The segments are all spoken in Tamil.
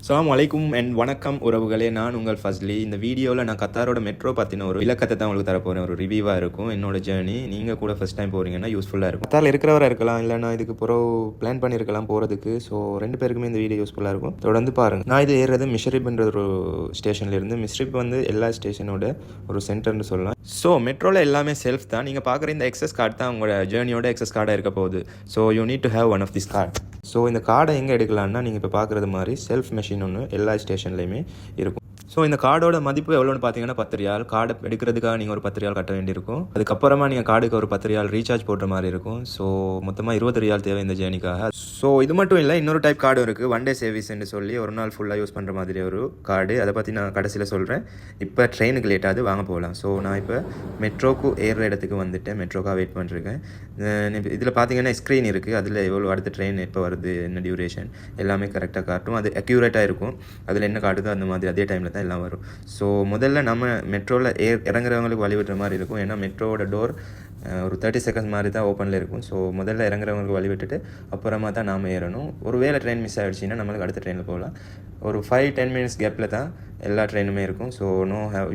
அஸ்ஸலாமு அலைக்கும் அண்ட் வணக்கம் உறவுகளே. நான் உங்கள் ஃபஸ்லி. இந்த வீடியோவில் நான் கத்தாரோட மெட்ரோ பற்றின ஒரு விளக்கத்தை தான் உங்களுக்கு தரப்போகிறேன். ஒரு ரிவ்யூவாக இருக்கும் என்னோட ஜேர்னி. நீங்கள் கூட ஃபஸ்ட் டைம் போகிறீங்கன்னா யூஸ்ஃபுல்லாக இருக்கும். கத்தாரில் இருக்கிறவராக இருக்கலாம், இல்லைனா இதுக்கு பிளான் பண்ணியிருக்கலாம் போகிறதுக்கு. ஸோ 2 பேருக்குமே இந்த வீடியோ யூஸ்ஃபுல்லாக இருக்கும். தொடர்ந்து பாருங்கள். நான் இது ஏறுறது மிஷ்ரிப்ன்ற ஒரு ஸ்டேஷன்லேருந்து. மிஷ்ரிப் வந்து எல்லா ஸ்டேஷனோட ஒரு சென்டர்னு சொல்லலாம். ஸோ மெட்ரோவில் எல்லாமே செல்ஃப் தான். நீங்கள் பார்க்குற இந்த எக்ஸஸ் கார்டு தான் உங்களோட ஜேர்னியோட எக்ஸஸ் கார்டாக இருக்க போகுது. So you need to have one of this card. So இந்த கார்டை எங்கே எடுக்கலான்னா, நீங்கள் இப்போ பார்க்குறது மாதிரி செல்ஃப் மெஷின் ஒன்று எல்லா ஸ்டேஷன்லேயுமே இருக்கும். ஸோ இந்த கார்டோட மதிப்பு எவ்வளோன்னு பார்த்தீங்கன்னா 10 ரியால். கார்டு எடுக்கிறதுக்காக நீங்கள் ஒரு 10 ரியால் கட்ட வேண்டியிருக்கும். அதுக்கப்புறமா நீங்கள் கார்டுக்கு ஒரு 10 ரியால் ரீசார்ஜ் போடுற மாதிரி இருக்கும். ஸோ மொத்தமாக 20 ரியால் தேவை இந்த ஜேர்னிக்காக. ஸோ இது மட்டும் இல்லை, இன்னொரு டைப் கார்டு இருக்குது, ஒன் டே சர்வீஸ்ன்னு சொல்லி ஒரு நாள் ஃபுல்லாக யூஸ் பண்ணுற மாதிரி ஒரு கார்டு. அதை பற்றி நான் கடைசியில் சொல்கிறேன். இப்போ ட்ரெயினுக்கு லேட்டாவது வாங்க போகலாம். ஸோ நான் இப்போ மெட்ரோக்கு ஏறுற இடத்துக்கு வந்துட்டேன். மெட்ரோக்காக வெயிட் பண்ணிருக்கேன். இதில் பார்த்தீங்கன்னா ஸ்க்ரீன் இருக்குது. அதில் எவ்வளோ அடுத்த ட்ரெயின் எப்போ வருது, என்ன டியூரேஷன் எல்லாமே கரெக்டாக காட்டும். அது அக்யூரேட்டாக இருக்கும். அதில் என்ன காட்டுதோ அந்த மாதிரி அதே டைமில் தான் எல்லாம் வரும். ஸோ முதல்ல நம்ம மெட்ரோவில் இறங்குறவங்களுக்கு வழிவிடுற மாதிரி இருக்கும். ஏன்னா மெட்ரோவோட டோர் ஒரு 30 செகண்ட்ஸ் மாதிரி தான் ஓப்பனில் இருக்கும். ஸோ முதல்ல இறங்குறவங்களுக்கு வழிவிட்டுட்டு அப்புறமா தான் நாம் ஏறணும். ஒரு வேளை ட்ரெயின் மிஸ் ஆகிடுச்சின்னா நம்மளுக்கு அடுத்த ட்ரெயினில் போகலாம். ஒரு 5-10 மினிட்ஸ் கேப்பில் தான் எல்லா ட்ரெயினுமே இருக்கும். So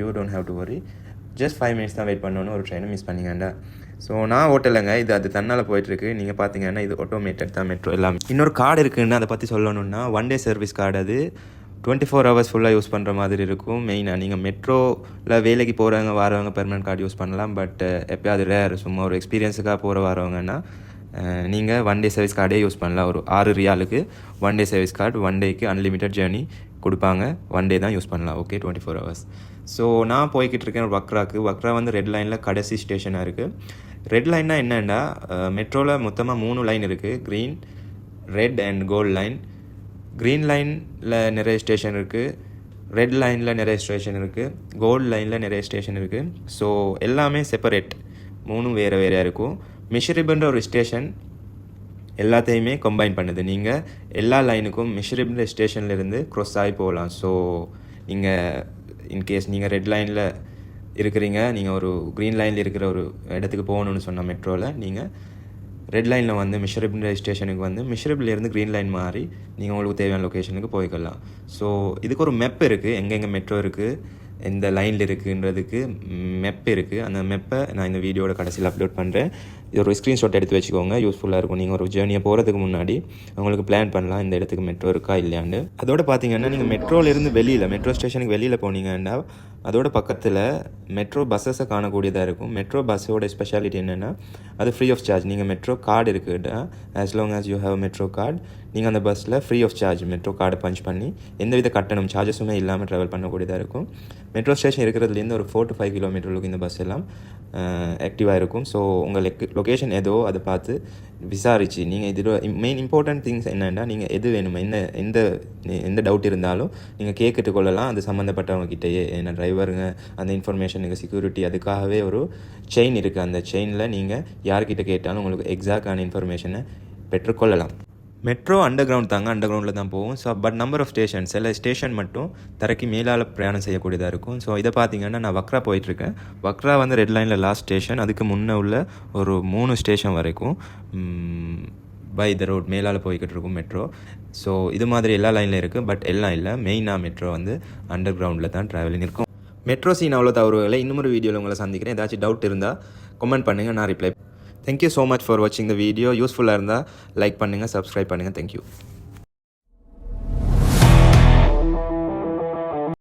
you don't have to worry. Just 5 minutes தான் வெயிட் பண்ணணும் ஒரு ட்ரெயினை மிஸ் பண்ணிங்கண்டா. ஸோ நான் ஓட்டலைங்க, அது தன்னால் போயிட்டுருக்கு. நீங்கள் பார்த்தீங்கன்னா இது ஆட்டோமேட்டட் தான் மெட்ரோ எல்லாமே. இன்னொரு கார்டு இருக்குதுன்னு அதை பற்றி சொல்லணுன்னா, ஒன் டே சர்வீஸ் கார்டு. அது 24 ஹவர்ஸ் ஃபுல்லாக யூஸ் பண்ணுற மாதிரி இருக்கும். மெயினாக நீங்கள் மெட்ரோவில் வேலைக்கு போகிறவங்க வரவங்க பெர்மனன்ட் கார்டு யூஸ் பண்ணலாம். பட் எப்போயாவது ரேர், சும்மா ஒரு எக்ஸ்பீரியன்ஸுக்காக போகிற வரவங்கன்னா நீங்கள் ஒன் டே சர்வீஸ் கார்டே யூஸ் பண்ணலாம். ஒரு 6 ரியாலுக்கு one day service card, one டேக்கு அன்லிமிட்டட் ஜேர்னி கொடுப்பாங்க. ஒன் டே தான் யூஸ் பண்ணலாம். Okay, 24 hours. ஸோ நான் போய்கிட்டு இருக்கேன் வக்ரா வந்து ரெட் லைனில் கடைசி ஸ்டேஷனாக இருக்குது. ரெட் லைன்னா என்னென்னா, மெட்ரோவில் மொத்தமாக 3 லைன் இருக்குது. Green, red and gold line. Green லைனில் நிறைய ஸ்டேஷன் இருக்குது, ரெட் லைனில் நிறைய ஸ்டேஷன் இருக்குது, கோல்டு லைனில் நிறைய ஸ்டேஷன் இருக்குது. ஸோ எல்லாமே செப்பரேட், 3 வேறு வேறையாக இருக்கும். மிஷ்ரிப்ன்ற ஒரு ஸ்டேஷன் எல்லாத்தையுமே கம்பைன் பண்ணுது. நீங்கள் எல்லா லைனுக்கும் மிஷ்ரிப்ன்ற ஸ்டேஷன்லேருந்து க்ராஸ் ஆகி போகலாம். ஸோ நீங்கள் இன்கேஸ் நீங்கள் ரெட் லைனில் இருக்கிறீங்க, நீங்கள் ஒரு க்ரீன் லைனில் இருக்கிற ஒரு இடத்துக்கு போகணுன்னு சொன்னால் மெட்ரோவில், நீங்கள் ரெட் லைனில் வந்து மிஷ்ரிப்ன்ற ஸ்டேஷனுக்கு வந்து மிஷ்ரிப்லேருந்து க்ரீன் லைன் மாறி நீங்கள் உங்களுக்கு தேவையான லொக்கேஷனுக்கு போய்க்கலாம். ஸோ இதுக்கு ஒரு மெப் இருக்குது, எங்கெங்கே மெட்ரோ இருக்குது, எந்த லைனில் இருக்குன்றதுக்கு மெப் இருக்குது. அந்த மெப்பை நான் இந்த வீடியோட கடைசியில் அப்லோட் பண்ணுறேன். இது ஒரு ஸ்க்ரீன்ஷாட் எடுத்து வச்சுக்கோங்க, யூஸ்ஃபுல்லாக இருக்கும். நீங்கள் ஒரு ஜேர்னியை போகிறதுக்கு முன்னாடி உங்களுக்கு பிளான் பண்ணலாம் இந்த இடத்துக்கு மெட்ரோ இருக்கா இல்லையாண்டு. அதோட பார்த்தீங்கன்னா நீங்கள் மெட்ரோலேருந்து மெட்ரோ ஸ்டேஷனுக்கு வெளியில் போனீங்கன்னா அதோட பக்கத்தில் மெட்ரோ பஸ்ஸஸை காணக்கூடியதாக இருக்கும். மெட்ரோ பஸ்ஸோட ஸ்பெஷாலிட்டி என்னென்னா, அது ஃப்ரீ ஆஃப் சார்ஜ். நீங்கள் மெட்ரோ கார்டு இருக்குதுன்னா, as long as you have metro card, நீங்கள் அந்த பஸ்ஸில் ஃப்ரீ ஆஃப் சார்ஜ் மெட்ரோ கார்டை பஞ்ச் பண்ணி எந்தவித கட்டணம் சார்ஜஸுமே இல்லாமல் ட்ராவல் பண்ணக்கூடியதாக இருக்கும். மெட்ரோ ஸ்டேஷன் இருக்கிறதுலேருந்து ஒரு 4 to 5 கிலோமீட்டருக்கு இந்த பஸ் எல்லாம் ஆக்டிவாக இருக்கும். ஸோ உங்கள் லொக்கேஷன் ஏதோ அதை பார்த்து விசாரித்து நீங்கள் இதில் மெயின் இம்பார்ட்டன்ட் திங்ஸ் என்னென்னா, நீங்கள் எது வேணுமோ எந்த டவுட் இருந்தாலும் நீங்கள் கேட்டுட்டு கொள்ளலாம் அது சம்மந்தப்பட்டவங்க கிட்டேயே. ஏன்னா டிரைவருங்க அந்த இன்ஃபர்மேஷனுக்கு செக்யூரிட்டி அதுக்காகவே ஒரு செயின் இருக்குது. அந்த செயினில் நீங்கள் யார்கிட்ட கேட்டாலும் உங்களுக்கு எக்ஸாக்டான இன்ஃபர்மேஷனை பெற்றுக்கொள்ளலாம். மெட்ரோ அண்டர் கிரவுண்ட் தாங்க, அண்டர் கிரவுண்டில் தான் போகும். So but number of station, சில ஸ்டேஷன் மட்டும் தரைக்கு மேலால் பிரயாணம் செய்யக்கூடியதாக இருக்கும். ஸோ இதை பார்த்தீங்கன்னா நான் வக்ரா போயிட்டுருக்கேன். வக்ரா வந்து ரெட் லைனில் லாஸ்ட் ஸ்டேஷன். அதுக்கு முன்னே உள்ள ஒரு 3 ஸ்டேஷன் வரைக்கும் பை த ரோட் மேலால் போய்கிட்டு இருக்கும் மெட்ரோ. ஸோ இது மாதிரி எல்லா லைனில் இருக்குது, பட் எல்லாம் இல்லை. மெயினாக மெட்ரோ வந்து அண்டர் கிரவுண்டில் தான் ட்ராவலிங் இருக்கும். மெட்ரோ சீன் அவ்வளோ தவறுகளை இன்னொரு வீடியோவில் உங்களை சந்திக்கிறேன். ஏதாச்சும் டவுட் இருந்தால் கமெண்ட் பண்ணுங்கள், நான் reply. Thank you so much for watching the video. யூஸ்ஃபுல்லாக இருந்தால் லைக் பண்ணுங்கள், சப்ஸ்கிரைப் பண்ணுங்கள். Thank you.